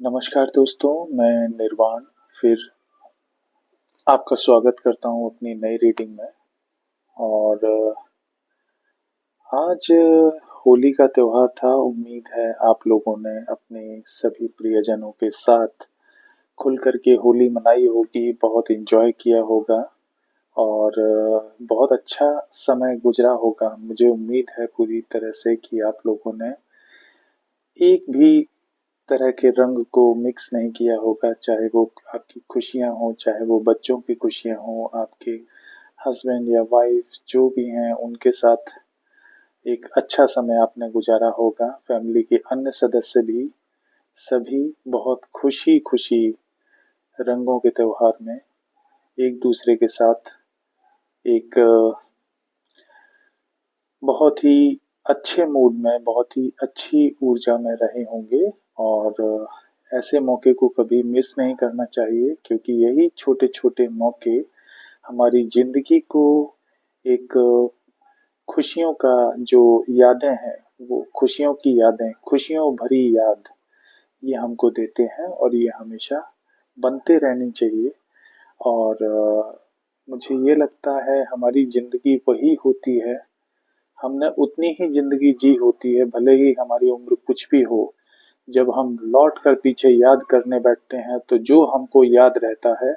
नमस्कार दोस्तों, मैं निर्वाण फिर आपका स्वागत करता हूँ अपनी नई रीडिंग में। और आज होली का त्योहार था। उम्मीद है आप लोगों ने अपने सभी प्रियजनों के साथ खुल कर के होली मनाई होगी, बहुत एंजॉय किया होगा और बहुत अच्छा समय गुजरा होगा। मुझे उम्मीद है पूरी तरह से कि आप लोगों ने एक भी तरह के रंग को मिक्स नहीं किया होगा, चाहे वो आपकी खुशियाँ हों, चाहे वो बच्चों की खुशियाँ हों, आपके हस्बैंड या वाइफ जो भी हैं उनके साथ एक अच्छा समय आपने गुजारा होगा। फैमिली के अन्य सदस्य भी सभी बहुत खुशी-खुशी रंगों के त्योहार में एक दूसरे के साथ एक बहुत ही अच्छे मूड में, बहुत ही अच्छी ऊर्जा में रहे होंगे। और ऐसे मौके को कभी मिस नहीं करना चाहिए, क्योंकि यही छोटे-छोटे मौके हमारी ज़िंदगी को एक खुशियों का जो यादें हैं, वो खुशियों की यादें, खुशियों भरी याद ये हमको देते हैं और ये हमेशा बनते रहनी चाहिए। और मुझे ये लगता है हमारी ज़िंदगी वही होती है, हमने उतनी ही ज़िंदगी जी होती है, भले ही हमारी उम्र कुछ भी हो। जब हम लौट कर पीछे याद करने बैठते हैं तो जो हमको याद रहता है,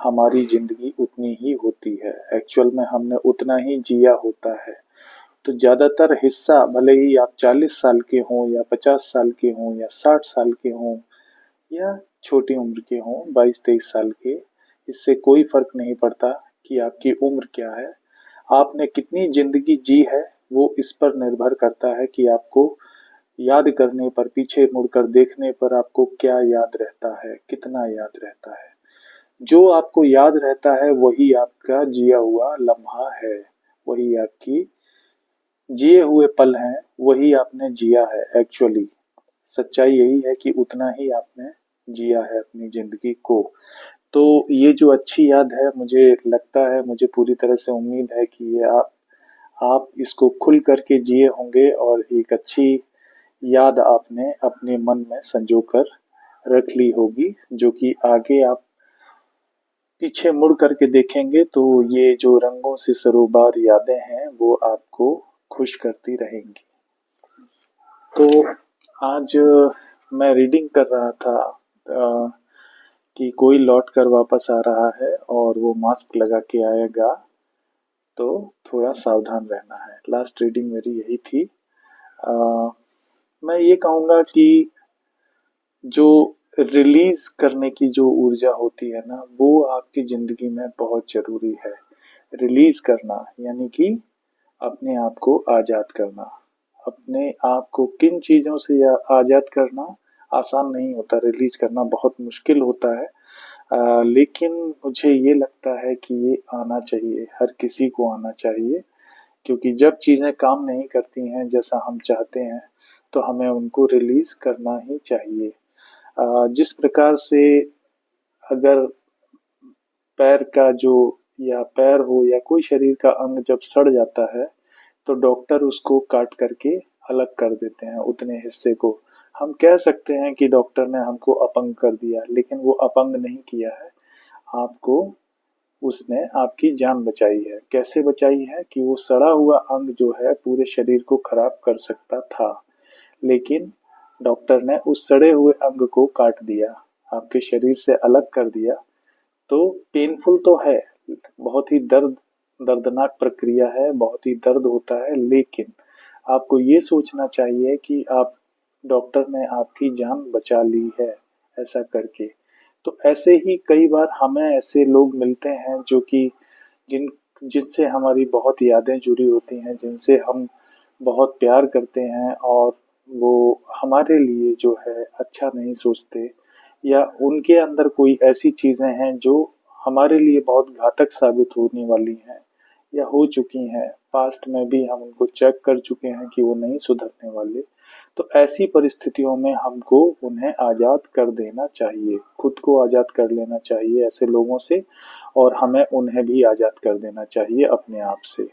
हमारी ज़िंदगी उतनी ही होती है। एक्चुअल में हमने उतना ही जिया होता है। तो ज़्यादातर हिस्सा, भले ही आप 40 साल के हों या 50 साल के हों या 60 साल के हों या छोटी उम्र के हों, 22-23 साल के, इससे कोई फ़र्क नहीं पड़ता कि आपकी उम्र क्या है। आपने कितनी ज़िंदगी जी है, वो इस पर निर्भर करता है कि आपको याद करने पर, पीछे मुड़कर देखने पर आपको क्या याद रहता है, कितना याद रहता है। जो आपको याद रहता है वही आपका जिया हुआ लम्हा है, वही आपकी जिए हुए पल हैं, वही आपने जिया है। एक्चुअली सच्चाई यही है कि उतना ही आपने जिया है अपनी ज़िंदगी को। तो ये जो अच्छी याद है, मुझे लगता है, मुझे पूरी तरह से उम्मीद है कि ये आप इसको खुल करके जिए होंगे और एक अच्छी याद आपने अपने मन में संजो कर रख ली होगी, जो कि आगे आप पीछे मुड़ करके देखेंगे तो ये जो रंगों से सरोबार यादें हैं वो आपको खुश करती रहेंगी। तो आज मैं रीडिंग कर रहा था कि कोई लौट कर वापस आ रहा है और वो मास्क लगा के आएगा, तो थोड़ा सावधान रहना है। लास्ट रीडिंग मेरी यही थी। मैं ये कहूँगा कि जो रिलीज करने की जो ऊर्जा होती है ना, वो आपकी ज़िंदगी में बहुत ज़रूरी है। रिलीज करना यानी कि अपने आप को आज़ाद करना। अपने आप को किन चीज़ों से आज़ाद करना आसान नहीं होता, रिलीज करना बहुत मुश्किल होता है। लेकिन मुझे ये लगता है कि ये आना चाहिए, हर किसी को आना चाहिए, क्योंकि जब चीज़ें काम नहीं करती हैं जैसा हम चाहते हैं, तो हमें उनको रिलीज करना ही चाहिए। जिस प्रकार से अगर पैर का जो, या पैर हो या कोई शरीर का अंग जब सड़ जाता है, तो डॉक्टर उसको काट करके अलग कर देते हैं उतने हिस्से को। हम कह सकते हैं कि डॉक्टर ने हमको अपंग कर दिया, लेकिन वो अपंग नहीं किया है आपको, उसने आपकी जान बचाई है। कैसे बचाई है कि वो सड़ा हुआ अंग जो है पूरे शरीर को खराब कर सकता था, लेकिन डॉक्टर ने उस सड़े हुए अंग को काट दिया, आपके शरीर से अलग कर दिया। तो पेनफुल तो है, बहुत ही दर्दनाक प्रक्रिया है, बहुत ही दर्द होता है, लेकिन आपको ये सोचना चाहिए कि आप, डॉक्टर ने आपकी जान बचा ली है ऐसा करके। तो ऐसे ही कई बार हमें ऐसे लोग मिलते हैं जो कि जिनसे हमारी बहुत यादें जुड़ी होती हैं, जिनसे हम बहुत प्यार करते हैं और वो हमारे लिए जो है अच्छा नहीं सोचते, या उनके अंदर कोई ऐसी चीज़ें हैं जो हमारे लिए बहुत घातक साबित होने वाली हैं या हो चुकी हैं। पास्ट में भी हम उनको चेक कर चुके हैं कि वो नहीं सुधरने वाले। तो ऐसी परिस्थितियों में हमको उन्हें आज़ाद कर देना चाहिए, खुद को आज़ाद कर लेना चाहिए ऐसे लोगों से, और हमें उन्हें भी आज़ाद कर देना चाहिए अपने आप से।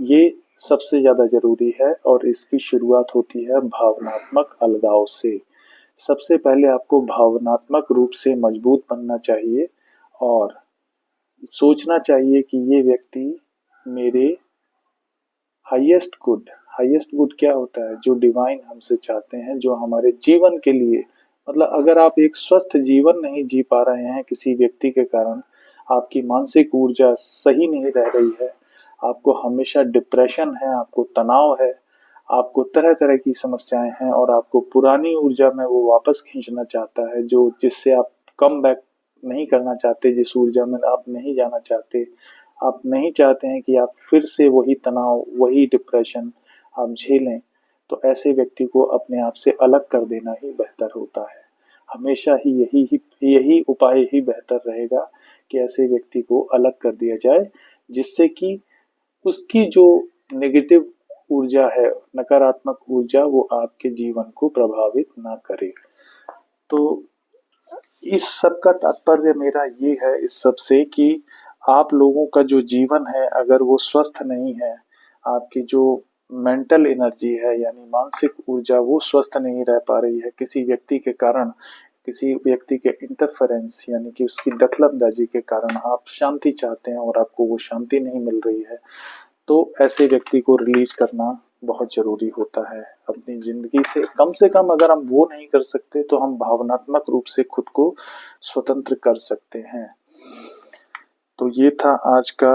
ये सबसे ज़्यादा ज़रूरी है और इसकी शुरुआत होती है भावनात्मक अलगाव से। सबसे पहले आपको भावनात्मक रूप से मजबूत बनना चाहिए और सोचना चाहिए कि ये व्यक्ति मेरे हाईएस्ट गुड क्या होता है, जो डिवाइन हमसे चाहते हैं, जो हमारे जीवन के लिए, मतलब अगर आप एक स्वस्थ जीवन नहीं जी पा रहे हैं किसी व्यक्ति के कारण, आपकी मानसिक ऊर्जा सही नहीं रह रही है, आपको हमेशा डिप्रेशन है, आपको तनाव है, आपको तरह तरह की समस्याएं हैं और आपको पुरानी ऊर्जा में वो वापस खींचना चाहता है, जो जिससे आप कम बैक नहीं करना चाहते, जिस ऊर्जा में आप नहीं जाना चाहते, आप नहीं चाहते हैं कि आप फिर से वही तनाव, वही डिप्रेशन आप झेलें, तो ऐसे व्यक्ति को अपने आप से अलग कर देना ही बेहतर होता है। हमेशा ही यही उपाय ही बेहतर रहेगा कि ऐसे व्यक्ति को अलग कर दिया जाए, जिससे कि उसकी जो नेगेटिव ऊर्जा है, नकारात्मक ऊर्जा, वो आपके जीवन को प्रभावित ना करे। तो इस सब का तात्पर्य मेरा ये है इस सब से कि आप लोगों का जो जीवन है, अगर वो स्वस्थ नहीं है, आपकी जो मेंटल एनर्जी है यानी मानसिक ऊर्जा वो स्वस्थ नहीं रह पा रही है किसी व्यक्ति के कारण, किसी व्यक्ति के इंटरफेरेंस यानी कि उसकी दखलंदाजी के कारण, आप शांति चाहते हैं और आपको वो शांति नहीं मिल रही है, तो ऐसे व्यक्ति को रिलीज करना बहुत जरूरी होता है अपनी जिंदगी से कम अगर हम वो नहीं कर सकते तो हम भावनात्मक रूप से खुद को स्वतंत्र कर सकते हैं। तो ये था आज का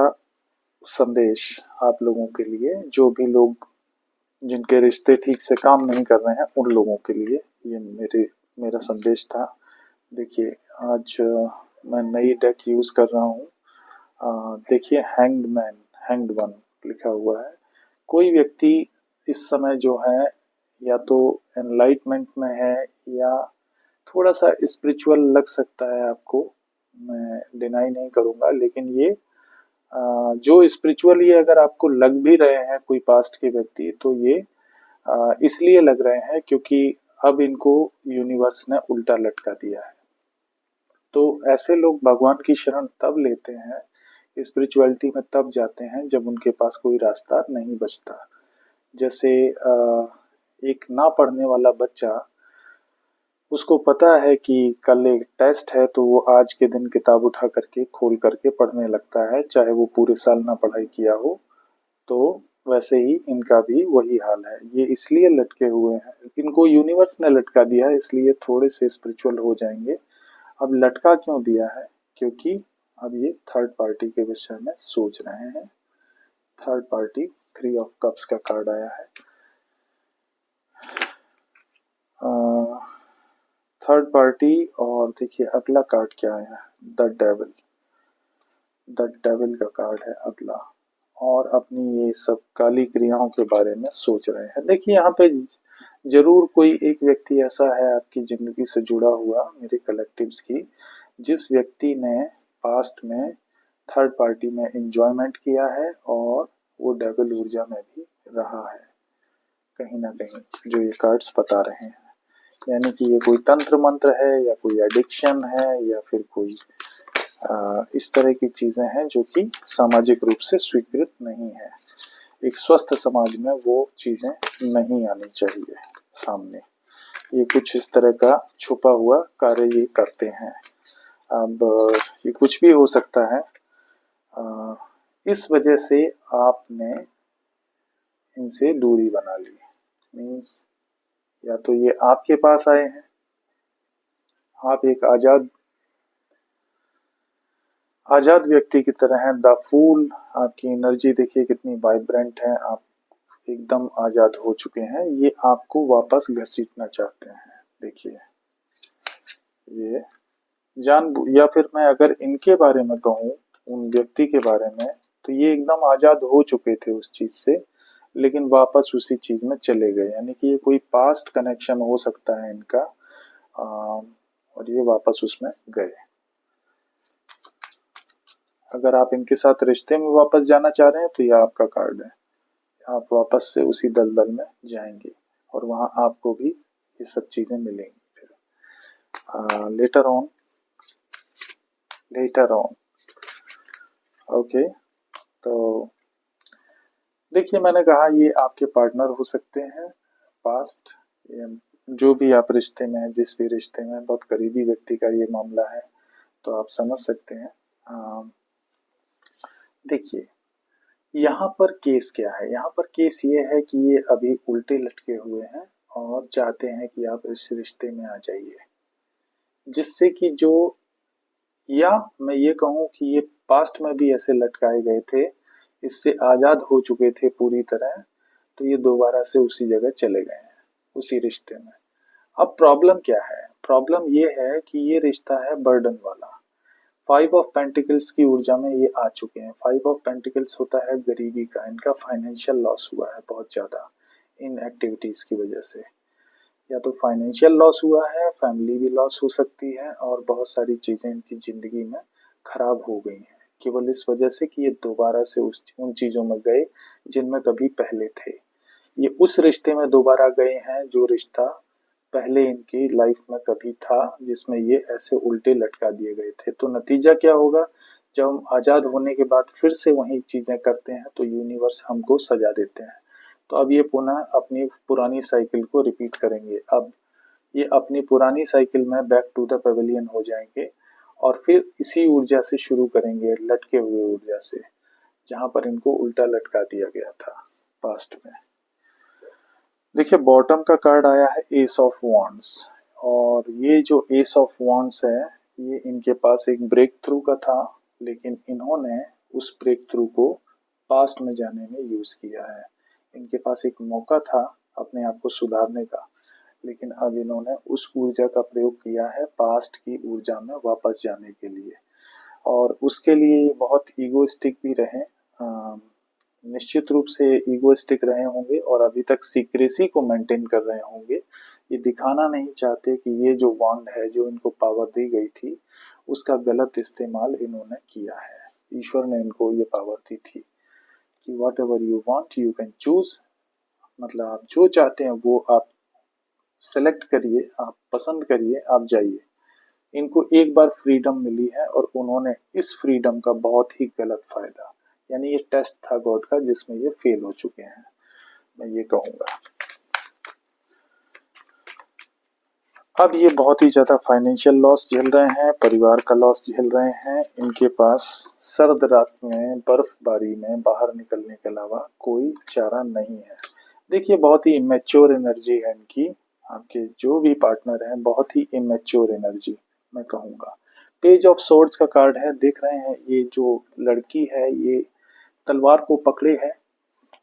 संदेश आप लोगों के लिए, जो भी लोग जिनके रिश्ते ठीक से काम नहीं कर रहे हैं उन लोगों के लिए ये मेरा संदेश था। देखिए आज मैं नई डेक यूज कर रहा हूँ। देखिए हैंग्ड वन लिखा हुआ है। कोई व्यक्ति इस समय जो है या तो एनलाइटमेंट में है या थोड़ा सा स्पिरिचुअल लग सकता है आपको, मैं डिनाई नहीं करूंगा, लेकिन ये जो स्पिरिचुअल ये अगर आपको लग भी रहे हैं कोई पास्ट के व्यक्ति, तो ये इसलिए लग रहे हैं क्योंकि अब इनको यूनिवर्स ने उल्टा लटका दिया है। तो ऐसे लोग भगवान की शरण तब लेते हैं, स्पिरिचुअलिटी में तब जाते हैं जब उनके पास कोई रास्ता नहीं बचता। जैसे एक ना पढ़ने वाला बच्चा, उसको पता है कि कल एक टेस्ट है, तो वो आज के दिन किताब उठा करके खोल करके पढ़ने लगता है, चाहे वो पूरे साल ना पढ़ाई किया हो। तो वैसे ही इनका भी वही हाल है, ये इसलिए लटके हुए हैं, इनको यूनिवर्स ने लटका दिया है, इसलिए थोड़े से स्पिरिचुअल हो जाएंगे। अब लटका क्यों दिया है? क्योंकि अब ये थर्ड पार्टी के विषय में सोच रहे हैं। थर्ड पार्टी, 3 ऑफ कप्स का कार्ड आया है। थर्ड पार्टी, और देखिए अगला कार्ड क्या आया है, द डेविल का कार्ड है अगला, और अपनी ये सब काली क्रियाओं के बारे में सोच रहे हैं। देखिए यहाँ पे जरूर कोई एक व्यक्ति ऐसा है आपकी जिंदगी से जुड़ा हुआ, मेरे कलेक्टिव्स की, जिस व्यक्ति ने पास्ट में थर्ड पार्टी में एंजॉयमेंट किया है और वो डेविल ऊर्जा में भी रहा है कहीं ना कहीं, जो ये कार्ड्स बता रहे हैं। यानी कि ये कोई तंत्र मंत्र है या कोई एडिक्शन है या फिर कोई इस तरह की चीजें हैं जो कि सामाजिक रूप से स्वीकृत नहीं है। एक स्वस्थ समाज में वो चीजें नहीं आनी चाहिए सामने। ये कुछ इस तरह का छुपा हुआ कार्य ये करते हैं। अब ये कुछ भी हो सकता है, इस वजह से आपने इनसे दूरी बना ली। मीन्स या तो ये आपके पास आए हैं, आप एक आजाद व्यक्ति की तरह हैं, द फूल, आपकी एनर्जी देखिए कितनी वाइब्रेंट है, आप एकदम आजाद हो चुके हैं, ये आपको वापस घसीटना चाहते हैं। देखिए ये या फिर मैं अगर इनके बारे में कहूँ, उन व्यक्ति के बारे में, तो ये एकदम आजाद हो चुके थे उस चीज से, लेकिन वापस उसी चीज में चले गए। यानी कि ये कोई पास्ट कनेक्शन हो सकता है इनका, और ये वापस उसमें गए। अगर आप इनके साथ रिश्ते में वापस जाना चाह रहे हैं तो ये आपका कार्ड है, आप वापस से उसी दलदल में जाएंगे और वहां आपको भी ये सब चीजें मिलेंगी फिर लेटर ऑन। ओके, तो देखिए मैंने कहा ये आपके पार्टनर हो सकते हैं पास्ट, जो भी आप रिश्ते में हैं, जिस भी रिश्ते में, बहुत करीबी व्यक्ति का ये मामला है, तो आप समझ सकते हैं। देखिए, यहाँ पर केस क्या है, यहाँ पर केस ये है कि ये अभी उल्टे लटके हुए हैं और चाहते हैं कि आप इस रिश्ते में आ जाइए, जिससे कि जो, या मैं ये कहूँ कि ये पास्ट में भी ऐसे लटकाए गए थे, इससे आज़ाद हो चुके थे पूरी तरह, तो ये दोबारा से उसी जगह चले गए हैं, उसी रिश्ते में। अब प्रॉब्लम क्या है, प्रॉब्लम ये है कि ये रिश्ता है बर्डन वाला। 5 ऑफ पेंटिकल्स की ऊर्जा में ये आ चुके हैं। 5 ऑफ पेंटिकल्स होता है गरीबी का, इनका फाइनेंशियल लॉस हुआ है बहुत ज़्यादा इन एक्टिविटीज़ की वजह से। या तो फाइनेंशियल लॉस हुआ है, फैमिली भी लॉस हो सकती है, और बहुत सारी चीज़ें इनकी ज़िंदगी में खराब हो गई हैं, केवल इस वजह से कि ये दोबारा से उन चीज़ों में गए जिनमें कभी पहले थे। ये उस रिश्ते में दोबारा गए हैं जो रिश्ता पहले इनकी लाइफ में कभी था, जिसमें ये ऐसे उल्टे लटका दिए गए थे। तो नतीजा क्या होगा, जब हम आज़ाद होने के बाद फिर से वही चीज़ें करते हैं तो यूनिवर्स हमको सजा देते हैं। तो अब ये पुनः अपनी पुरानी साइकिल को रिपीट करेंगे। अब ये अपनी पुरानी साइकिल में बैक टू द पेविलियन हो जाएंगे और फिर इसी ऊर्जा से शुरू करेंगे, लटके हुए ऊर्जा से, जहां पर इनको उल्टा लटका दिया गया था पास्ट में। देखिए, बॉटम का कार्ड आया है एस ऑफ वॉन्ड्स, और ये जो एस ऑफ वॉन्ड्स है, ये इनके पास एक ब्रेक थ्रू का था, लेकिन इन्होंने उस ब्रेक थ्रू को पास्ट में जाने में यूज किया है। इनके पास एक मौका था अपने आप को सुधारने का, लेकिन अब इन्होंने उस ऊर्जा का प्रयोग किया है पास्ट की ऊर्जा में वापस जाने के लिए, और उसके लिए बहुत ईगोइस्टिक भी रहे, निश्चित रूप से ईगोइस्टिक रहे होंगे, और अभी तक सीक्रेसी को मेंटेन कर रहे होंगे। ये दिखाना नहीं चाहते कि ये जो बॉन्ड है, जो इनको पावर दी गई थी, उसका गलत इस्तेमाल इन्होंने किया है। ईश्वर ने इनको ये पावर दी थी कि what ever you want you can choose, मतलब आप जो चाहते हैं वो आप सेलेक्ट करिए, आप पसंद करिए, आप जाइए। इनको एक बार फ्रीडम मिली है और उन्होंने इस फ्रीडम का बहुत ही गलत फायदा, यानी ये टेस्ट था गॉड का जिसमें ये फेल हो चुके हैं, मैं ये कहूंगा। अब ये बहुत ही ज्यादा फाइनेंशियल लॉस झेल रहे हैं, परिवार का लॉस झेल रहे हैं। इनके पास सर्द रात में बर्फबारी में बाहर निकलने के अलावा कोई चारा नहीं है। देखिए, बहुत ही इमेच्योर एनर्जी है इनकी। आपके जो भी पार्टनर हैं, बहुत ही इमेच्योर एनर्जी मैं कहूँगा। पेज ऑफ सोर्ड्स का कार्ड है, देख रहे हैं ये जो लड़की है ये तलवार को पकड़े है,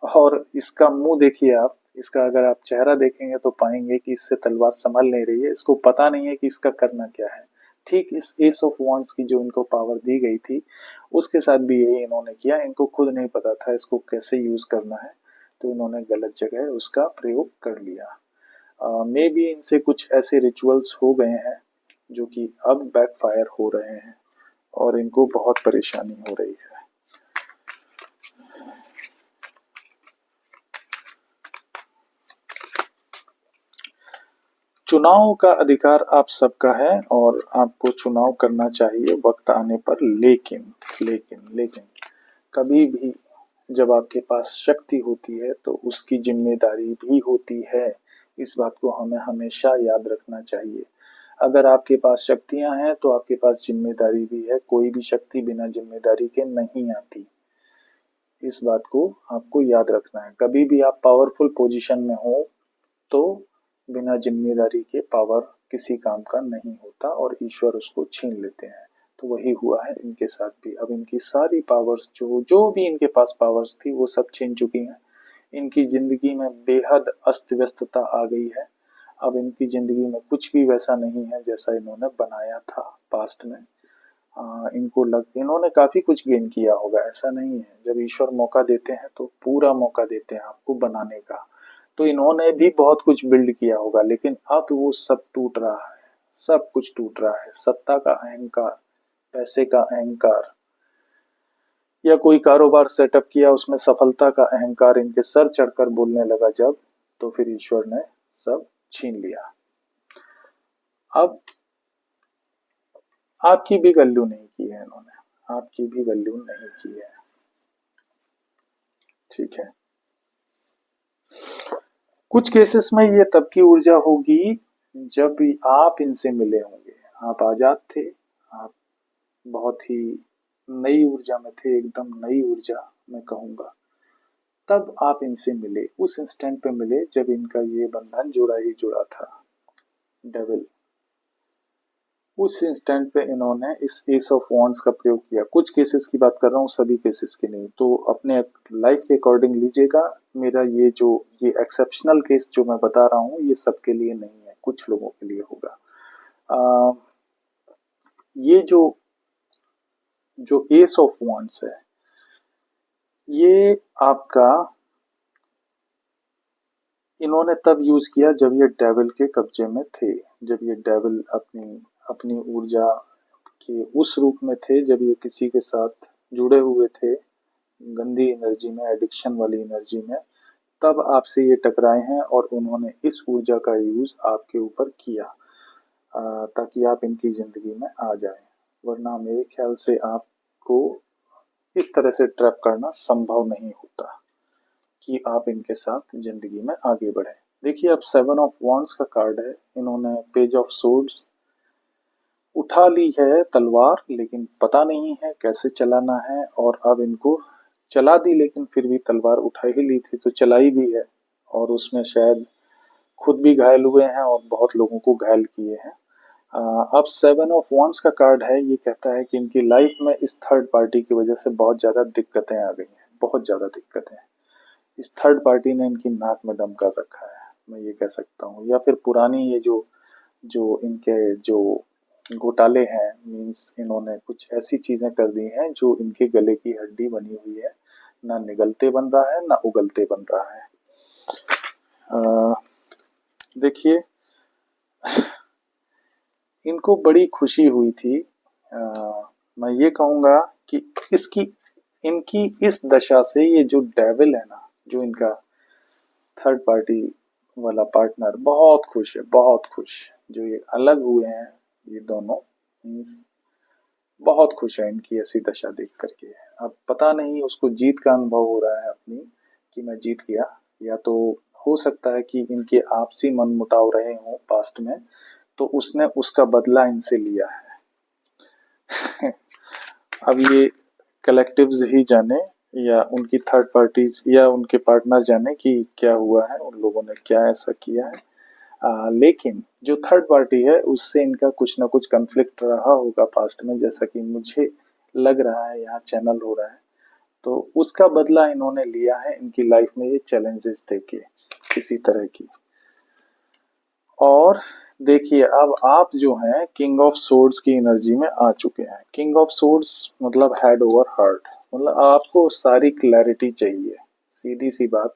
और इसका मुंह देखिए आप, इसका अगर आप चेहरा देखेंगे तो पाएंगे कि इससे तलवार संभल नहीं रही है, इसको पता नहीं है कि इसका करना क्या है। ठीक इस एस ऑफ वॉन्ड्स की जो इनको पावर दी गई थी, उसके साथ भी यही इन्होंने किया। इनको खुद नहीं पता था इसको कैसे यूज करना है, तो इन्होंने गलत जगह उसका प्रयोग कर लिया। मे बी इनसे कुछ ऐसे रिचुअल्स हो गए हैं जो कि अब बैकफायर हो रहे हैं और इनको बहुत परेशानी हो रही है। चुनाव का अधिकार आप सबका है और आपको चुनाव करना चाहिए वक्त आने पर, लेकिन लेकिन लेकिन कभी भी जब आपके पास शक्ति होती है तो उसकी जिम्मेदारी भी होती है। इस बात को हमें हमेशा याद रखना चाहिए। अगर आपके पास शक्तियां हैं तो आपके पास जिम्मेदारी भी है। कोई भी शक्ति बिना जिम्मेदारी के नहीं आती। इस बात को आपको याद रखना है। कभी भी आप पावरफुल पोजीशन में हो तो बिना जिम्मेदारी के पावर किसी काम का नहीं होता और ईश्वर उसको छीन लेते हैं। तो वही हुआ है इनके साथ भी। अब इनकी सारी पावर्स जो जो भी इनके पास पावर्स थी वो सब छीन चुकी हैं। इनकी जिंदगी में बेहद अस्त व्यस्तता आ गई है। अब इनकी जिंदगी में कुछ भी वैसा नहीं है जैसा इन्होंने बनाया था पास्ट में। इन्होंने काफी कुछ गेन किया होगा, ऐसा नहीं है। जब ईश्वर मौका देते हैं तो पूरा मौका देते हैं आपको बनाने का। तो इन्होंने भी बहुत कुछ बिल्ड किया होगा, लेकिन अब वो सब टूट रहा है। सब कुछ टूट रहा है। सत्ता का अहंकार, पैसे का अहंकार, या कोई कारोबार सेटअप किया उसमें सफलता का अहंकार इनके सर चढ़कर बोलने लगा जब, तो फिर ईश्वर ने सब छीन लिया। अब आपकी भी वैल्यू नहीं की है इन्होंने, आपकी भी वैल्यू नहीं की है। ठीक है। कुछ केसेस में ये तब की ऊर्जा होगी जब आप इनसे मिले होंगे, आप आजाद थे, आप बहुत ही नई ऊर्जा में थे, एकदम नई ऊर्जा मैं कहूंगा, तब आप इनसे मिले, उस इंस्टेंट पे मिले जब इनका ये बंधन जुड़ा ही जुड़ा था। डेविल, उस इंस्टेंट पे इन्होंने इस एस ऑफ वॉन्ड्स का प्रयोग किया। कुछ केसेस की बात कर रहा हूँ, सभी केसेस की नहीं, तो अपने लाइफ के अकॉर्डिंग लीजिएगा। मेरा ये एक्सेप्शनल केस जो मैं बता रहा हूँ ये सबके लिए नहीं है, कुछ लोगों के लिए होगा। ये जो एस ऑफ वॉन्ड्स है, ये आपका इन्होंने तब यूज किया जब ये डेविल के कब्जे में थे, जब ये डेविल अपनी अपनी ऊर्जा के उस रूप में थे, जब ये किसी के साथ जुड़े हुए थे गंदी एनर्जी में, एडिक्शन वाली एनर्जी में, तब आपसे ये टकराए हैं और उन्होंने इस ऊर्जा का यूज आपके ऊपर किया ताकि आप इनकी जिंदगी में आ जाएं। वरना मेरे ख्याल से आपको इस तरह से ट्रैप करना संभव नहीं होता कि आप इनके साथ जिंदगी में आगे बढ़े। देखिए, अब 7 ऑफ वॉन्ड्स का कार्ड है, इन्होंने पेज ऑफ सोर्ड्स उठा ली है तलवार, लेकिन पता नहीं है कैसे चलाना है, और अब इनको चला दी, लेकिन फिर भी तलवार उठा ही ली थी तो चलाई भी है, और उसमें शायद खुद भी घायल हुए हैं और बहुत लोगों को घायल किए हैं। अब 7 ऑफ वॉन्ड्स का कार्ड है, ये कहता है कि इनकी लाइफ में इस थर्ड पार्टी की वजह से बहुत ज़्यादा दिक्कतें आ गई हैं, बहुत ज़्यादा दिक्कतें। इस थर्ड पार्टी ने इनकी नाक में दम कर रखा है, मैं ये कह सकता हूँ, या फिर पुरानी ये जो जो इनके जो घोटाले हैं, मीन्स इन्होंने कुछ ऐसी चीजें कर दी हैं जो इनके गले की हड्डी बनी हुई है, ना निगलते बन रहा है ना उगलते बन रहा है। देखिए, इनको बड़ी खुशी हुई थी। मैं ये कहूँगा कि इनकी इस दशा से ये जो डेविल है ना, जो इनका थर्ड पार्टी वाला पार्टनर, बहुत खुश है, बहुत खुश। जो ये अलग हुए हैं ये दोनों, मीन्स बहुत खुश है इनकी ऐसी दशा देख करके। अब पता नहीं उसको जीत का अनुभव हो रहा है अपनी, कि मैं जीत गया, या तो हो सकता है कि इनके आपसी मनमुटाव रहे हों पास्ट में, तो उसने उसका बदला इनसे लिया है। अब ये कलेक्टिव्स ही जाने, या उनकी थर्ड पार्टीज या उनके पार्टनर जाने कि क्या हुआ है, उन लोगों ने क्या ऐसा किया है। लेकिन जो थर्ड पार्टी है उससे इनका कुछ ना कुछ कन्फ्लिक्ट रहा होगा पास्ट में, जैसा कि मुझे लग रहा है यहाँ चैनल हो रहा है, तो उसका बदला इन्होंने लिया है इनकी लाइफ में ये चैलेंजेस देके किसी तरह की। और देखिए, अब आप जो हैं किंग ऑफ सोर्ड्स की एनर्जी में आ चुके हैं। किंग ऑफ सोर्ड्स मतलब हेड ओवर हार्ट, मतलब आपको सारी क्लैरिटी चाहिए, सीधी सी बात,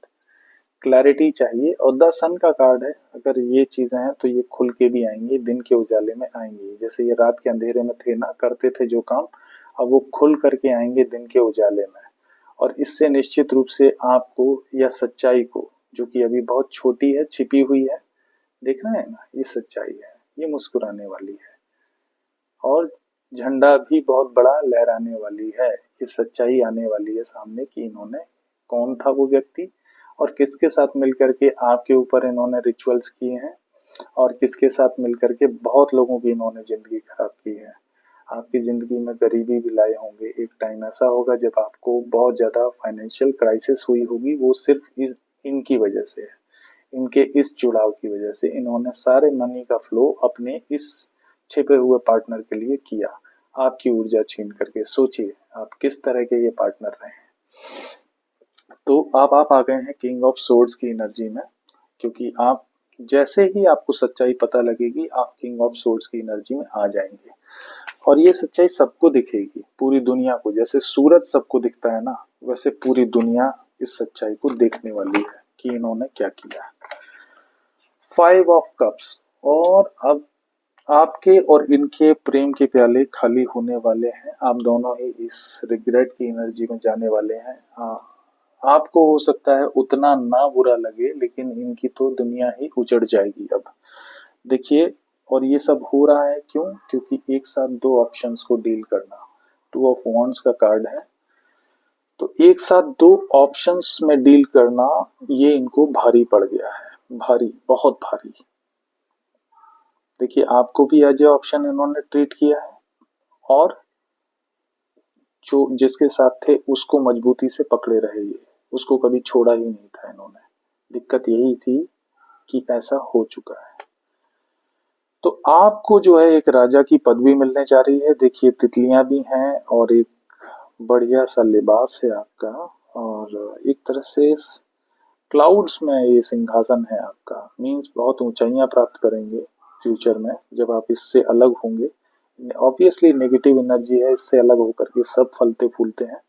क्लैरिटी चाहिए। और द सन का कार्ड है, अगर ये चीजें हैं तो ये खुल के भी आएंगी, दिन के उजाले में आएंगी। जैसे ये रात के अंधेरे में थे ना, करते थे जो काम, अब वो खुल करके आएंगे दिन के उजाले में। और इससे निश्चित रूप से आपको या सच्चाई को, जो कि अभी बहुत छोटी है, छिपी हुई है, देख रहे हैं ना, ये सच्चाई है, ये मुस्कुराने वाली है, और झंडा भी बहुत बड़ा लहराने वाली है। ये सच्चाई आने वाली है सामने कि इन्होंने, कौन था वो व्यक्ति, और किसके साथ मिलकर के आपके ऊपर इन्होंने रिचुअल्स किए हैं, और किसके साथ मिलकर के बहुत लोगों की इन्होंने जिंदगी खराब की है। आपकी जिंदगी में गरीबी भी लाए होंगे। एक टाइम ऐसा होगा जब आपको बहुत ज्यादा फाइनेंशियल क्राइसिस हुई होगी, वो सिर्फ इनकी वजह से है, इनके इस जुड़ाव की वजह से। इन्होंने सारे मनी का फ्लो अपने इस छिपे हुए पार्टनर के लिए किया, आपकी ऊर्जा छीन करके। सोचिए आप किस तरह के ये पार्टनर रहे हैं। तो आप आ गए हैं किंग ऑफ सोर्ड्स की एनर्जी में, क्योंकि आप जैसे ही आपको सच्चाई पता लगेगी, आप किंग ऑफ सोर्ड्स की एनर्जी में आ जाएंगे। और ये सच्चाई सबको दिखेगी, पूरी दुनिया को। जैसे सूरज सबको दिखता है ना, वैसे पूरी दुनिया इस सच्चाई को देखने वाली है कि इन्होंने क्या किया। 5 ऑफ कप्स, और अब आपके और इनके प्रेम के प्याले खाली होने वाले हैं। आप दोनों ही इस रिग्रेट की एनर्जी में जाने वाले हैं। आपको हो सकता है उतना ना बुरा लगे, लेकिन इनकी तो दुनिया ही उजड़ जाएगी अब। देखिए, और ये सब हो रहा है क्यों? क्योंकि एक साथ दो ऑप्शंस को डील करना, 2 ऑफ वॉन्ड्स का कार्ड है, तो एक साथ दो ऑप्शंस में डील करना ये इनको भारी पड़ गया है। भारी, बहुत भारी। देखिए आपको भी एज ए ऑप्शन इन्होंने ट्रीट किया है और जो जिसके साथ थे उसको मजबूती से पकड़े रहे ये, उसको कभी छोड़ा ही नहीं था इन्होंने। दिक्कत यही थी कि ऐसा हो चुका है। तो आपको जो है एक राजा की पदवी मिलने जा रही है। देखिए तितलियां भी हैं और एक बढ़िया सा लिबास है आपका, और एक तरह से क्लाउड्स में ये सिंहासन है आपका। मीन्स बहुत ऊंचाइयां प्राप्त करेंगे फ्यूचर में जब आप इससे अलग होंगे। ऑब्वियसली नेगेटिव एनर्जी है, इससे अलग होकर के सब फलते फूलते हैं।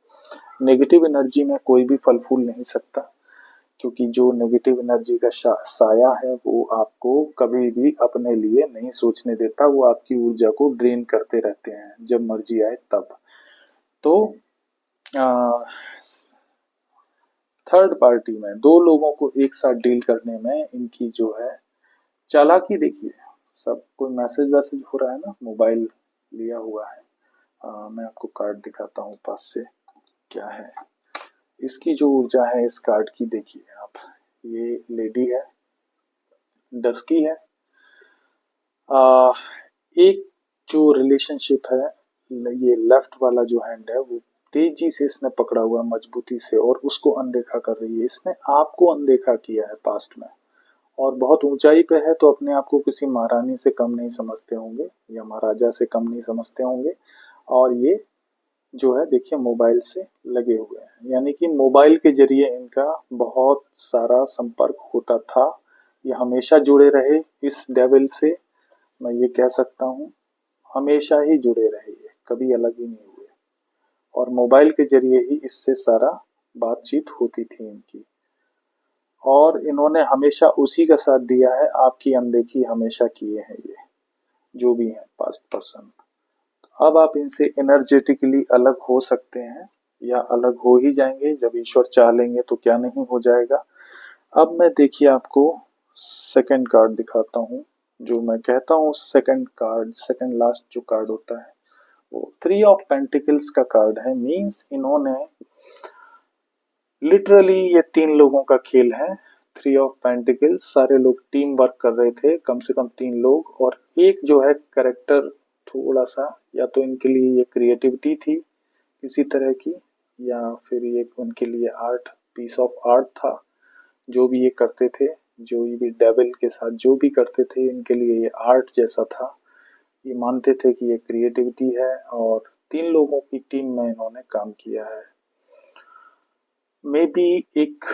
नेगेटिव एनर्जी में कोई भी फल फूल नहीं सकता, क्योंकि जो नेगेटिव एनर्जी का साया है वो आपको कभी भी अपने लिए नहीं सोचने देता। वो आपकी ऊर्जा को ड्रेन करते रहते हैं जब मर्जी आए तब। तो थर्ड पार्टी में दो लोगों को एक साथ डील करने में इनकी जो है चालाकी देखिए। सब कोई मैसेज वैसेज हो रहा है ना, मोबाइल लिया हुआ है। मैं आपको कार्ड दिखाता हूँ पास से क्या है इसकी जो ऊर्जा है इस कार्ड की। देखिए आप, ये लेडी है, डस्की है। आ, एक जो रिलेशनशिप है, ये लेफ्ट वाला जो हैंड है वो तेजी से इसने पकड़ा हुआ है मजबूती से, और उसको अनदेखा कर रही है। इसने आपको अनदेखा किया है पास्ट में, और बहुत ऊंचाई पे है, तो अपने आप को किसी महारानी से कम नहीं समझते होंगे या महाराजा से कम नहीं समझते होंगे। और ये जो है देखिए मोबाइल से लगे हुए हैं, यानी कि मोबाइल के जरिए इनका बहुत सारा संपर्क होता था। ये हमेशा जुड़े रहे इस डेविल से, मैं ये कह सकता हूँ। हमेशा ही जुड़े रहे, ये कभी अलग ही नहीं हुए, और मोबाइल के जरिए ही इससे सारा बातचीत होती थी इनकी। और इन्होंने हमेशा उसी का साथ दिया है, आपकी अनदेखी हमेशा किए हैं ये जो भी है पास्ट पर्सन। अब आप इनसे एनर्जेटिकली अलग हो सकते हैं, या अलग हो ही जाएंगे जब ईश्वर चाह लेंगे, तो क्या नहीं हो जाएगा। अब मैं देखिए आपको सेकंड कार्ड दिखाता हूँ। जो मैं कहता हूँ सेकंड कार्ड, सेकंड लास्ट जो कार्ड होता है वो थ्री ऑफ पेंटिकल्स का कार्ड है। मीन्स इन्होंने लिटरली, ये तीन लोगों का खेल है। थ्री ऑफ पेंटिकल्स, सारे लोग टीम वर्क कर रहे थे, कम से कम तीन लोग, और एक जो है करेक्टर थोड़ा सा, या तो इनके लिए ये क्रिएटिविटी थी किसी तरह की, या फिर ये उनके लिए आर्ट, पीस ऑफ आर्ट था। जो भी ये करते थे, जो भी डेविल के साथ जो भी करते थे, इनके लिए ये आर्ट जैसा था। ये मानते थे कि ये क्रिएटिविटी है, और तीन लोगों की टीम में इन्होंने काम किया है। मे बी एक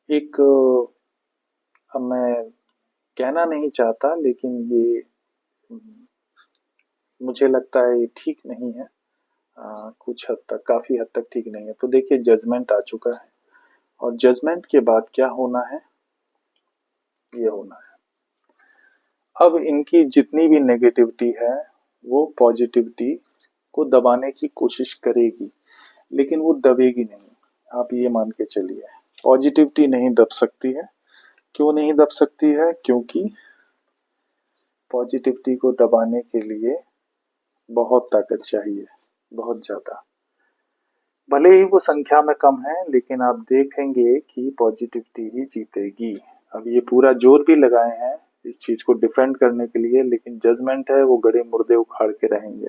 एक अब मैं कहना नहीं चाहता, लेकिन ये मुझे लगता है ये ठीक नहीं है। कुछ हद तक, काफी हद तक ठीक नहीं है। तो देखिए जजमेंट आ चुका है, और जजमेंट के बाद क्या होना है, ये होना है। अब इनकी जितनी भी नेगेटिविटी है वो पॉजिटिविटी को दबाने की कोशिश करेगी, लेकिन वो दबेगी नहीं। आप ये मान के चलिए, पॉजिटिविटी नहीं दब सकती है। क्यों नहीं दब सकती है? क्योंकि पॉजिटिविटी को दबाने के लिए बहुत ताकत चाहिए, बहुत ज्यादा। भले ही वो संख्या में कम है, लेकिन आप देखेंगे कि पॉजिटिविटी ही जीतेगी। अब ये पूरा जोर भी लगाए हैं इस चीज को डिफेंड करने के लिए, लेकिन जजमेंट है, वो गड़े मुर्दे उखाड़ के रहेंगे।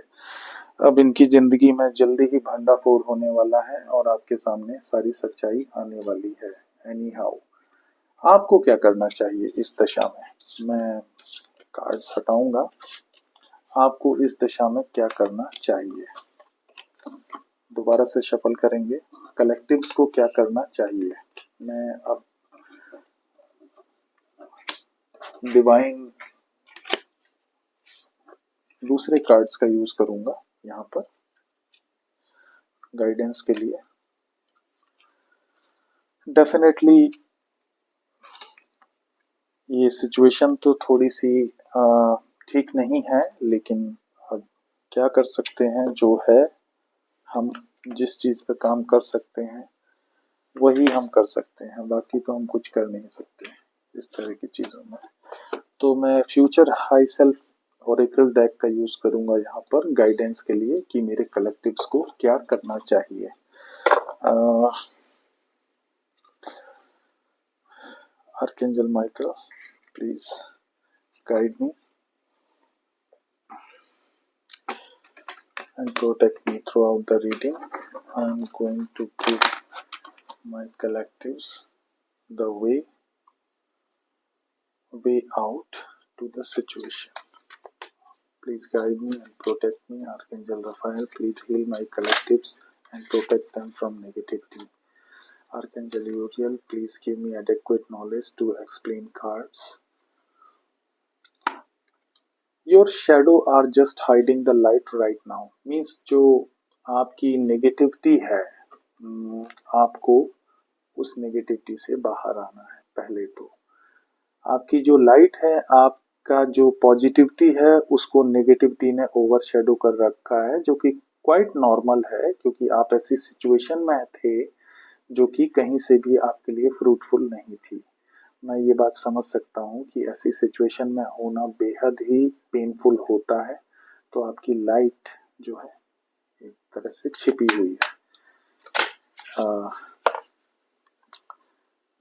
अब इनकी जिंदगी में जल्दी ही भंडाफोड़ होने वाला है, और आपके सामने सारी सच्चाई आने वाली है। एनी हाउ, आपको क्या करना चाहिए इस दशा में? मैं कार्ड हटाऊंगा। आपको इस दशा में क्या करना चाहिए? दोबारा से शफल करेंगे। कलेक्टिव्स को क्या करना चाहिए? मैं अब डिवाइन दूसरे कार्ड्स का यूज करूंगा यहाँ पर गाइडेंस के लिए। डेफिनेटली ये सिचुएशन तो थोड़ी सी ठीक नहीं है, लेकिन अब क्या कर सकते हैं, जो है हम जिस चीज पे काम कर सकते हैं वही हम कर सकते हैं, बाकी तो हम कुछ कर नहीं सकते इस तरह की चीजों में। तो मैं future high self Oracle deck का यूज करूंगा यहाँ पर गाइडेंस के लिए, कि मेरे कलेक्टिव्स को क्या करना चाहिए। Archangel Michael, please guide me and protect me throughout the reading. I'm going to give my collectives the way out to the situation. Please guide me and protect me. Archangel Raphael, please heal my collectives and protect them from negativity. Archangel Uriel, please give me adequate knowledge to explain cards. Your shadow are just hiding the light right now. Means जो आपकी negativity है, आपको उस negativity से बाहर आना है। पहले तो आपकी जो लाइट है, आपका जो पॉजिटिविटी है, उसको नेगेटिविटी ने ओवर शेडो कर रखा है, जो कि क्वाइट नॉर्मल है, क्योंकि आप ऐसी सिचुएशन में थे जो कि कहीं से भी आपके लिए फ्रूटफुल नहीं थी। मैं ये बात समझ सकता हूँ कि ऐसी सिचुएशन में होना बेहद ही पेनफुल होता है। तो आपकी लाइट जो है एक तरह से छिपी हुई है।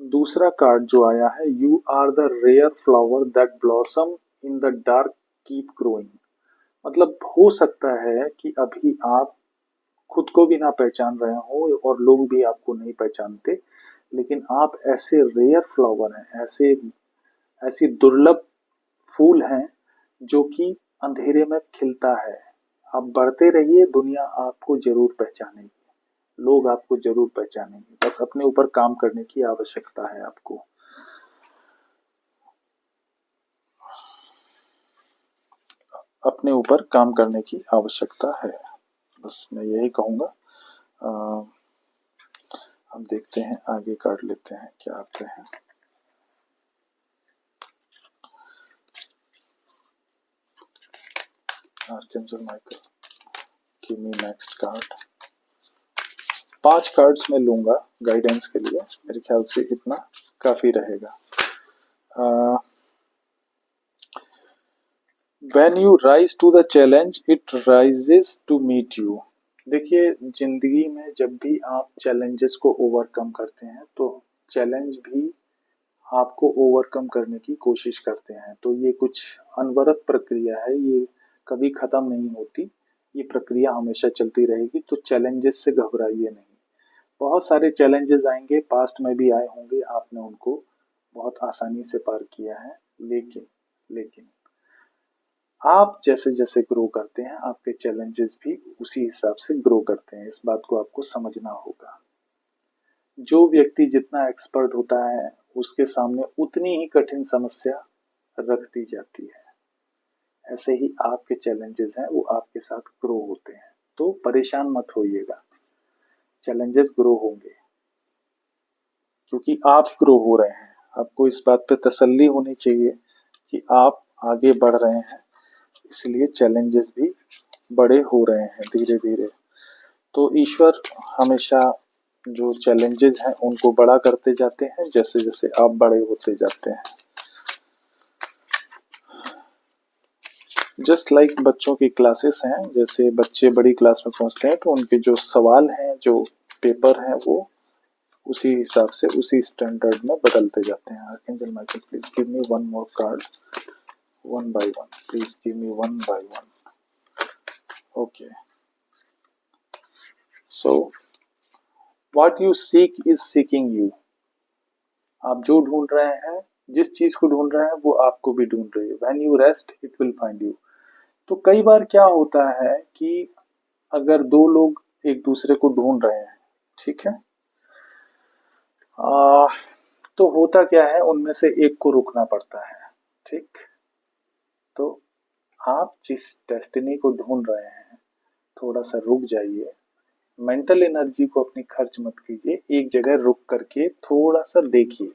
दूसरा कार्ड जो आया है, you are the rare flower that blossom in the dark keep growing. मतलब हो सकता है कि अभी आप खुद को भी ना पहचान रहे हो और लोग भी आपको नहीं पहचानते, लेकिन आप ऐसे रेयर फ्लावर हैं, ऐसी दुर्लभ फूल हैं जो कि अंधेरे में खिलता है। आप बढ़ते रहिए, दुनिया आपको जरूर पहचानेगी, लोग आपको जरूर पहचानेंगे। बस अपने ऊपर काम करने की आवश्यकता है आपको। अपने ऊपर काम करने की आवश्यकता है, बस मैं यही कहूँगा। हम देखते हैं, आगे कार्ड लेते हैं क्या आते हैं। Archangel Michael, give me next card. 5 cards में लूंगा गाइडेंस के लिए, मेरे ख्याल से इतना काफी रहेगा। When you rise to the challenge, it rises to meet you. देखिए, जिंदगी में जब भी आप चैलेंजेस को ओवरकम करते हैं तो चैलेंज भी आपको ओवरकम करने की कोशिश करते हैं। तो ये कुछ अनवरत प्रक्रिया है, ये कभी खत्म नहीं होती, ये प्रक्रिया हमेशा चलती रहेगी। तो चैलेंजेस से घबराइए नहीं। बहुत सारे चैलेंजेस आएंगे, पास्ट में भी आए होंगे, आपने उनको बहुत आसानी से पार किया है। लेकिन आप जैसे जैसे ग्रो करते हैं, आपके चैलेंजेस भी उसी हिसाब से ग्रो करते हैं। इस बात को आपको समझना होगा। जो व्यक्ति जितना एक्सपर्ट होता है, उसके सामने उतनी ही कठिन समस्या रख दी जाती है। ऐसे ही आपके चैलेंजेस हैं, वो आपके साथ ग्रो होते हैं। तो परेशान मत होइएगा, चैलेंजेस ग्रो होंगे क्योंकि आप ग्रो हो रहे हैं। आपको इस बात पे तसल्ली होनी चाहिए कि आप आगे बढ़ रहे हैं, इसलिए चैलेंजेस भी बड़े हो रहे हैं धीरे धीरे। तो ईश्वर हमेशा जो चैलेंजेस हैं उनको बड़ा करते जाते हैं जैसे जैसे आप बड़े होते जाते हैं। जस्ट लाइक बच्चों की क्लासेस हैं, जैसे बच्चे बड़ी क्लास में पहुंचते हैं तो उनके जो सवाल हैं, जो पेपर हैं, वो उसी हिसाब से उसी स्टैंडर्ड में बदलते जाते हैं। Archangel Michael, please give me one more card, one by one. Please give me one by one. Okay. So, what you seek is seeking you. आप जो ढूंढ रहे हैं, जिस चीज को ढूंढ रहे हैं, वो आपको भी ढूंढ रही है। When you rest, it will find you. तो कई बार क्या होता है कि अगर दो लोग एक दूसरे को ढूंढ रहे हैं, ठीक है, तो होता क्या है, उनमें से एक को रुकना पड़ता है। ठीक, तो आप जिस डेस्टिनी को ढूंढ रहे हैं, थोड़ा सा रुक जाइए। मेंटल एनर्जी को अपनी खर्च मत कीजिए, एक जगह रुक करके थोड़ा सा देखिए।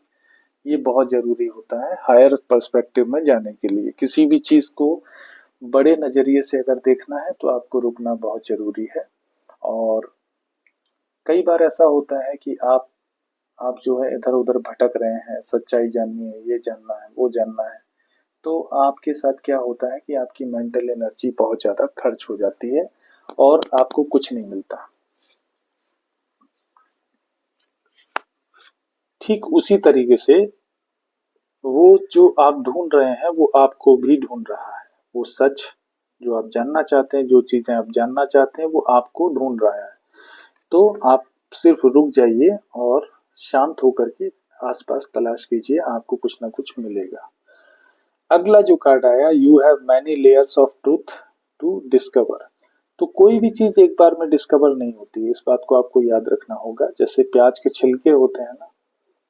ये बहुत जरूरी होता है हायर पर्सपेक्टिव में जाने के लिए। किसी भी चीज को बड़े नजरिए से अगर देखना है तो आपको रुकना बहुत जरूरी है। और कई बार ऐसा होता है कि आप जो है इधर उधर भटक रहे हैं, सच्चाई जाननी है, ये जानना है, वो जानना है, तो आपके साथ क्या होता है कि आपकी मेंटल एनर्जी बहुत ज्यादा खर्च हो जाती है और आपको कुछ नहीं मिलता। ठीक उसी तरीके से वो जो आप ढूंढ रहे हैं वो आपको भी ढूंढ रहा है। वो सच जो आप जानना चाहते हैं, जो चीजें आप जानना चाहते हैं, वो आपको ढूंढ रहा है। तो आप सिर्फ रुक जाइए और शांत होकर के आसपास तलाश कीजिए, आपको कुछ ना कुछ मिलेगा। अगला जो कार्ड आया, you have many layers of truth to discover. तो कोई भी चीज एक बार में डिस्कवर नहीं होती, इस बात को आपको याद रखना होगा। जैसे प्याज के छिलके होते हैं ना,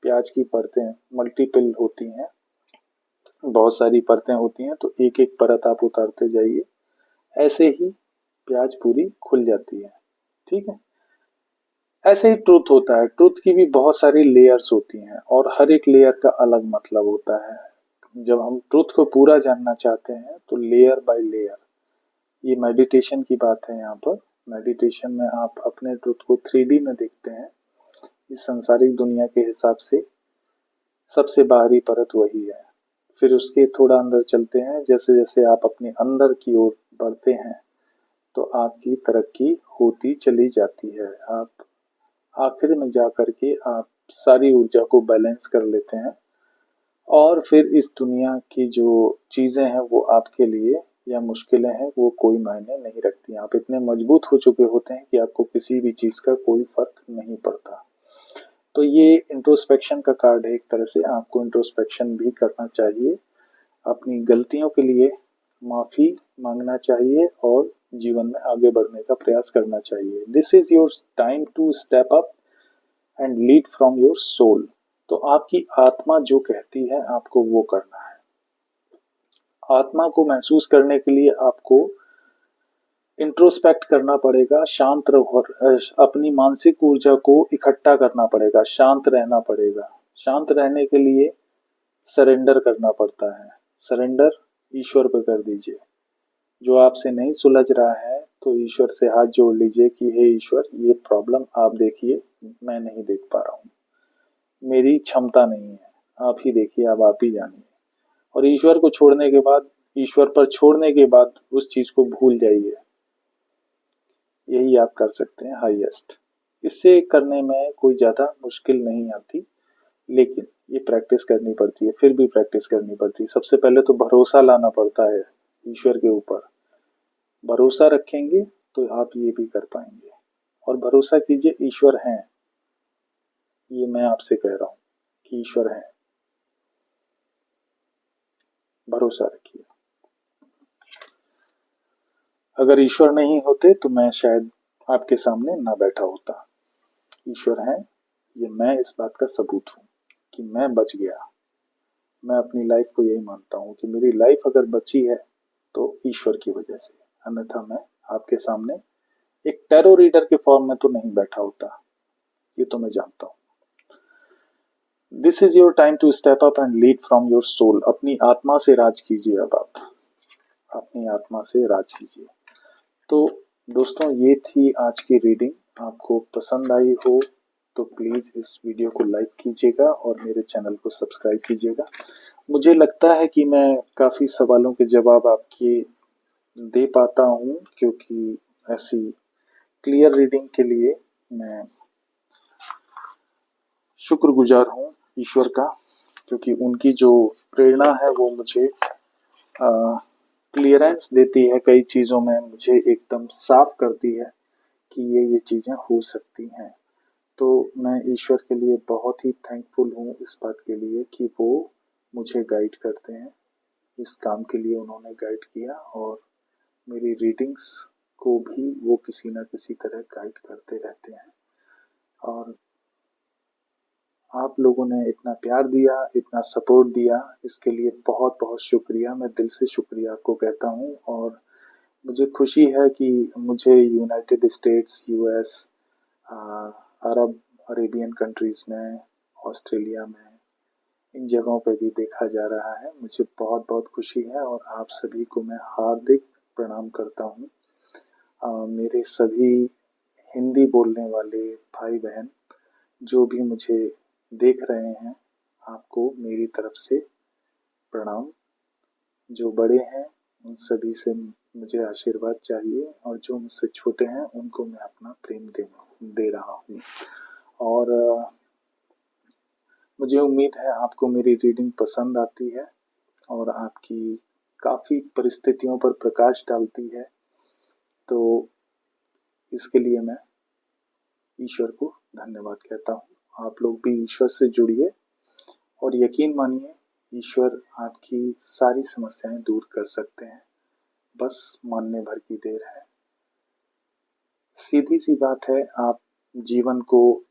प्याज की परतें मल्टीपल होती हैं, बहुत सारी परतें होती हैं, तो एक एक परत आप उतारते जाइए, ऐसे ही प्याज पूरी खुल जाती है। ठीक है, ऐसे ही ट्रुथ होता है। ट्रुथ की भी बहुत सारी लेयर्स होती हैं और हर एक लेयर का अलग मतलब होता है। जब हम ट्रुथ को पूरा जानना चाहते हैं तो लेयर बाय लेयर, ये मेडिटेशन की बात है। यहाँ पर मेडिटेशन में आप अपने ट्रुथ को 3D में देखते हैं। इस संसारिक दुनिया के हिसाब से सबसे बाहरी परत वही है। फिर उसके थोड़ा अंदर चलते हैं, जैसे जैसे आप अपने अंदर की ओर बढ़ते हैं तो आपकी तरक्की होती चली जाती है। आप आखिर में जा कर के आप सारी ऊर्जा को बैलेंस कर लेते हैं और फिर इस दुनिया की जो चीजें हैं वो आपके लिए या मुश्किलें हैं वो कोई मायने नहीं रखती। आप इतने मजबूत हो चुके होते हैं कि आपको किसी भी चीज का कोई फर्क नहीं पड़ता। तो ये इंट्रोस्पेक्शन का कार्ड है। एक तरह से आपको इंट्रोस्पेक्शन भी करना चाहिए, अपनी गलतियों के लिए माफी मांगना चाहिए और जीवन में आगे बढ़ने का प्रयास करना चाहिए। This is your time to step up and lead from your soul. तो आपकी आत्मा जो कहती है आपको वो करना है। आत्मा को महसूस करने के लिए आपको इंट्रोस्पेक्ट करना पड़ेगा, शांत रहो, अपनी मानसिक ऊर्जा को इकट्ठा करना पड़ेगा, शांत रहना पड़ेगा। शांत रहने के लिए सरेंडर करना पड़ता है। सरेंडर ईश्वर पे कर दीजिए। जो आपसे नहीं सुलझ रहा है तो ईश्वर से हाथ जोड़ लीजिए कि हे ईश्वर, ये प्रॉब्लम आप देखिए, मैं नहीं देख पा रहा हूँ, मेरी क्षमता नहीं है, आप ही देखिए, अब आप ही जानिए। और ईश्वर को छोड़ने के बाद, ईश्वर पर छोड़ने के बाद उस चीज को भूल जाइए। यही आप कर सकते हैं हाईएस्ट। इससे करने में कोई ज्यादा मुश्किल नहीं आती, लेकिन ये प्रैक्टिस करनी पड़ती है, फिर भी प्रैक्टिस करनी पड़ती है। सबसे पहले तो भरोसा लाना पड़ता है ईश्वर के ऊपर। भरोसा रखेंगे तो आप ये भी कर पाएंगे। और भरोसा कीजिए, ईश्वर हैं, ये मैं आपसे कह रहा हूं कि ईश्वर हैं, भरोसा रखिए। अगर ईश्वर नहीं होते तो मैं शायद आपके सामने ना बैठा होता। ईश्वर हैं, ये मैं इस बात का सबूत हूं कि मैं बच गया। मैं अपनी लाइफ को यही मानता हूं कि मेरी लाइफ अगर बची है तो ईश्वर की वजह से, अन्यथा मैं आपके सामने एक टैरो रीडर के फॉर्म में तो नहीं बैठा होता, ये तो मैं जानता हूँ। This is your time to step up and lead from your soul. अपनी आत्मा से राज कीजिए। अब आप अपनी आत्मा से राज कीजिए। तो दोस्तों, ये थी आज की रीडिंग। आपको पसंद आई हो तो प्लीज इस वीडियो को लाइक कीजिएगा और मेरे चैनल को सब्सक्राइब कीजिएगा। मुझे लगता है कि मैं काफी सवालों के जवाब आपके दे पाता हूँ, क्योंकि ऐसी क्लियर रीडिंग के लिए मैं शुक्रगुजार हूँ ईश्वर का, क्योंकि उनकी जो प्रेरणा है वो मुझे क्लियरेंस देती है कई चीज़ों में, मुझे एकदम साफ करती है कि ये चीज़ें हो सकती हैं। तो मैं ईश्वर के लिए बहुत ही थैंकफुल हूँ इस बात के लिए कि वो मुझे गाइड करते हैं। इस काम के लिए उन्होंने गाइड किया और मेरी रीडिंग्स को भी वो किसी न किसी तरह गाइड करते रहते हैं। और आप लोगों ने इतना प्यार दिया, इतना सपोर्ट दिया, इसके लिए बहुत बहुत शुक्रिया। मैं दिल से शुक्रिया आपको कहता हूँ। और मुझे खुशी है कि मुझे यूनाइटेड स्टेट्स, यूएस, अरब अरेबियन कंट्रीज़ में, ऑस्ट्रेलिया में, इन जगहों पे भी देखा जा रहा है। मुझे बहुत बहुत खुशी है और आप सभी को मैं हार्दिक प्रणाम करता हूँ। मेरे सभी हिंदी बोलने वाले भाई बहन जो भी मुझे देख रहे हैं, आपको मेरी तरफ से प्रणाम। जो बड़े हैं उन सभी से मुझे आशीर्वाद चाहिए और जो मुझसे छोटे हैं उनको मैं अपना प्रेम दे रहा हूँ। और मुझे उम्मीद है आपको मेरी रीडिंग पसंद आती है और आपकी काफ़ी परिस्थितियों पर प्रकाश डालती है। तो इसके लिए मैं ईश्वर को धन्यवाद कहता हूँ। आप लोग भी ईश्वर से जुड़िए और यकीन मानिए ईश्वर आपकी सारी समस्याएं दूर कर सकते हैं, बस मानने भर की देर है। सीधी सी बात है, आप जीवन को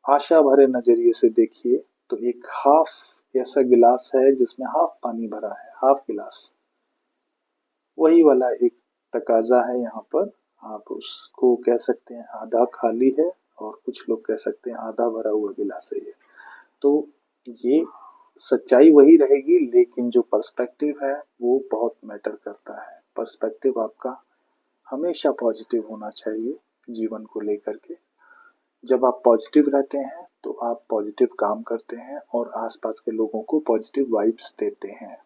आशा भरे नजरिए से देखिए तो एक हाफ ऐसा गिलास है जिसमें हाफ पानी भरा है, हाफ गिलास वही वाला एक तकाजा है यहाँ पर। आप उसको कह सकते हैं आधा खाली है और कुछ लोग कह सकते हैं आधा भरा हुआ गिलास है ये। तो ये सच्चाई वही रहेगी, लेकिन जो पर्सपेक्टिव है वो बहुत मैटर करता है। पर्सपेक्टिव आपका हमेशा पॉजिटिव होना चाहिए जीवन को लेकर के। जब आप पॉजिटिव रहते हैं तो आप पॉजिटिव काम करते हैं और आसपास के लोगों को पॉजिटिव वाइब्स देते हैं।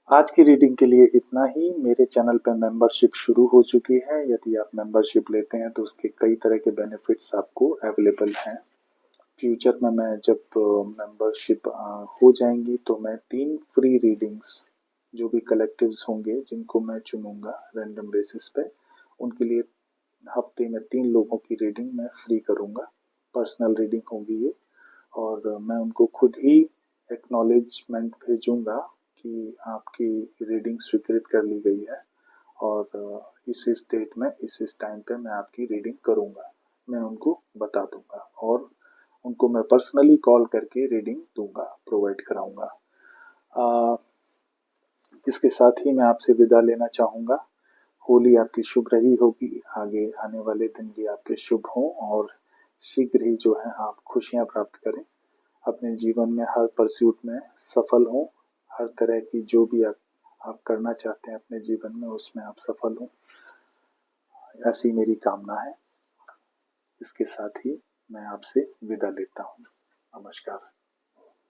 आज की रीडिंग के लिए इतना ही। मेरे चैनल पर मेंबरशिप शुरू हो चुकी है। यदि आप मेंबरशिप लेते हैं तो उसके कई तरह के बेनिफिट्स आपको अवेलेबल हैं। फ्यूचर में मैं जब मेंबरशिप हो जाएंगी तो मैं 3 फ्री रीडिंग्स जो भी कलेक्टिव्स होंगे जिनको मैं चुनूंगा रैंडम बेसिस पे, उनके लिए हफ्ते में 3 लोगों की रीडिंग मैं फ्री करूंगा। पर्सनल रीडिंग होगी ये और मैं उनको खुद ही एक्नॉलेजमेंट भेजूंगा कि आपकी रीडिंग स्वीकृत कर ली गई है और इस डेट में इस टाइम पे मैं आपकी रीडिंग करूंगा। मैं उनको बता दूंगा और उनको मैं पर्सनली कॉल करके रीडिंग दूंगा, प्रोवाइड कराऊंगा। इसके साथ ही मैं आपसे विदा लेना चाहूँगा। होली आपकी शुभ रही होगी, आगे आने वाले दिन भी आपके शुभ हों और शीघ्र ही जो है आप खुशियाँ प्राप्त करें। अपने जीवन में हर परस्यूट में सफल हों, हर तरह की जो भी आप करना चाहते हैं अपने जीवन में उसमें आप सफल हों, ऐसी मेरी कामना है। इसके साथ ही मैं आपसे विदा लेता हूँ। नमस्कार।